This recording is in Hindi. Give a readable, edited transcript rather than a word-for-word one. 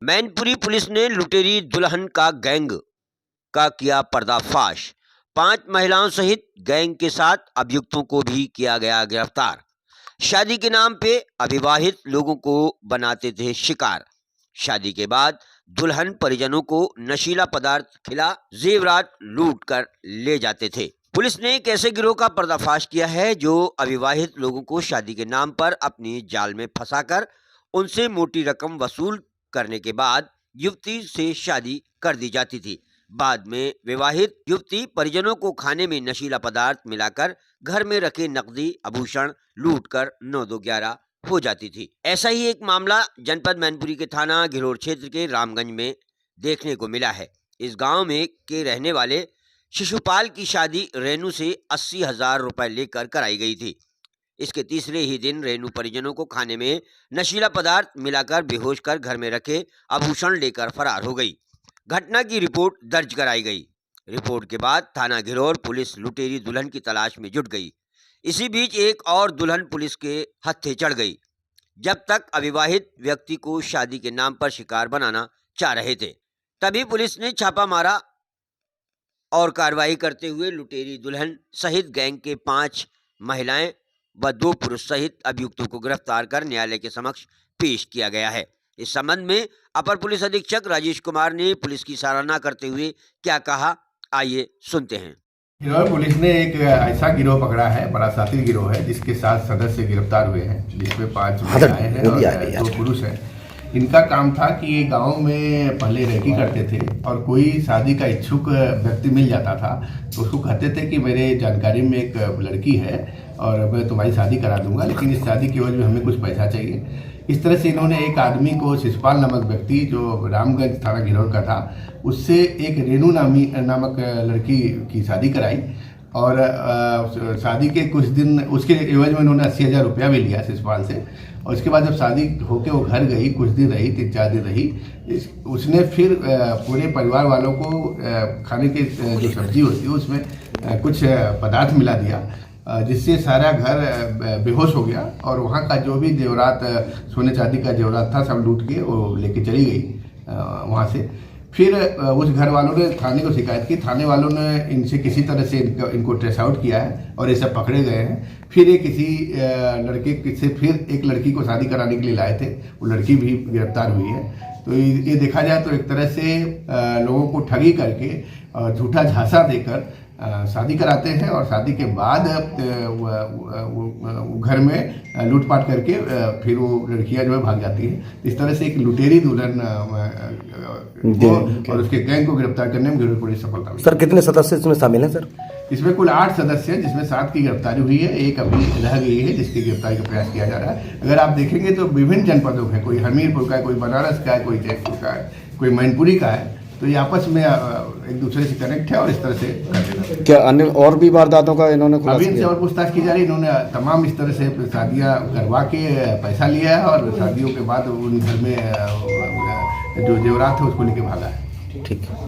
मैनपुरी पुलिस ने लुटेरी दुल्हन का गैंग का किया पर्दाफाश। 5 महिलाओं सहित गैंग के 7 अभियुक्तों को भी किया गया गिरफ्तार। शादी के नाम पे अविवाहित लोगों को बनाते थे शिकार। शादी के बाद दुल्हन परिजनों को नशीला पदार्थ खिला जेवरात लूट कर ले जाते थे। पुलिस ने एक ऐसे गिरोह का पर्दाफाश किया है जो अविवाहित लोगों को शादी के नाम पर अपनी जाल में फंसाकर उनसे मोटी रकम वसूल करने के बाद युवती से शादी कर दी जाती थी। बाद में विवाहित युवती परिजनों को खाने में नशीला पदार्थ मिलाकर घर में रखे नकदी आभूषण लूटकर 9-2-11 हो जाती थी। ऐसा ही एक मामला जनपद मैनपुरी के थाना घिरोर क्षेत्र के रामगंज में देखने को मिला है। इस गांव में के रहने वाले शिशुपाल की शादी रेनू से 80,000 रुपए लेकर कराई गई थी। इसके तीसरे ही दिन रेनू परिजनों को खाने में नशीला पदार्थ मिलाकर बेहोश कर घर में रखे आभूषण लेकर फरार हो गई। घटना की रिपोर्ट दर्ज कराई गई। रिपोर्ट के बाद थाना घिरोर पुलिस लुटेरी दुल्हन की तलाश में जुट गई। इसी बीच एक और दुल्हन पुलिस के हत्थे चढ़ गई। जब तक अविवाहित व्यक्ति को शादी के नाम पर शिकार बनाना चाह रहे थे, तभी पुलिस ने छापा मारा और कार्रवाई करते हुए लुटेरी दुल्हन सहित गैंग के 5 महिलाएं व 2 पुरुष सहित अभियुक्तों को गिरफ्तार कर न्यायालय के समक्ष पेश किया गया है। इस संबंध में अपर पुलिस अधीक्षक राजेश कुमार ने पुलिस की सराहना करते हुए क्या कहा, आइए सुनते हैं। घिरोर पुलिस ने एक ऐसा गिरोह पकड़ा है, बड़ा शातिर गिरोह है, जिसके 7 सदस्य गिरफ्तार हुए हैं, जिसमें 5 महिलाएं हैं और 2 पुरुष हैं। इनका काम था कि ये गांव में पहले रेकी करते थे और कोई शादी का इच्छुक व्यक्ति मिल जाता था तो उसको कहते थे कि मेरे जानकारी में एक लड़की है और मैं तुम्हारी शादी करा दूंगा, लेकिन इस शादी की वजह में हमें कुछ पैसा चाहिए। इस तरह से इन्होंने एक आदमी को, शिशुपाल नामक व्यक्ति जो रामगंज थाना घिरोर का था, उससे एक रेनू नामक लड़की की शादी कराई और शादी के कुछ दिन उसके एवज में उन्होंने 80,000 रुपया भी लिया शिशुपाल से। और उसके बाद जब शादी होके वो घर गई, कुछ दिन रही, 3-4 दिन रही, उसने फिर पूरे परिवार वालों को खाने की जो सब्जी होती है उसमें कुछ पदार्थ मिला दिया, जिससे सारा घर बेहोश हो गया और वहाँ का जो भी जेवरात, सोने चांदी का जेवरात था, सब लूट के वो लेके चली गई वहाँ से। फिर उस घर वालों ने थाने को शिकायत की। थाने वालों ने इनसे किसी तरह से इनको ट्रेस आउट किया है और ये सब पकड़े गए हैं। फिर ये किसी लड़के से फिर एक लड़की को शादी कराने के लिए लाए थे, वो लड़की भी गिरफ्तार हुई है। तो ये देखा जाए तो एक तरह से लोगों को ठगी करके झूठा झांसा देकर शादी कराते हैं और शादी के बाद घर में लूटपाट करके फिर वो लड़कियां जो है भाग जाती हैं। इस तरह से एक लुटेरी दुल्हन और उसके गैंग को गिरफ्तार करने में घिरोर पुलिस सफलता हुई। सर, कितने सदस्य इसमें शामिल हैं? सर, इसमें कुल 8 सदस्य हैं, जिसमें 7 की गिरफ्तारी हुई है, एक अभी रह गई है जिसकी गिरफ्तारी का प्रयास किया जा रहा है। अगर आप देखेंगे तो विभिन्न जनपदों के, कोई हमीरपुर का है, कोई बनारस का है, कोई जयपुर का है, कोई मैनपुरी का है, तो ये आपस में एक दूसरे से कनेक्ट है और इस तरह से करते हैं। क्या अन्य और भी वारदातों का इन्होंने अभी इनसे और पूछताछ की जा रही है। इन्होंने तमाम इस तरह से शादियां करवा के पैसा लिया है और शादियों के बाद उन घर में जो जेवरात है उसको लेके भागा है। ठीक है।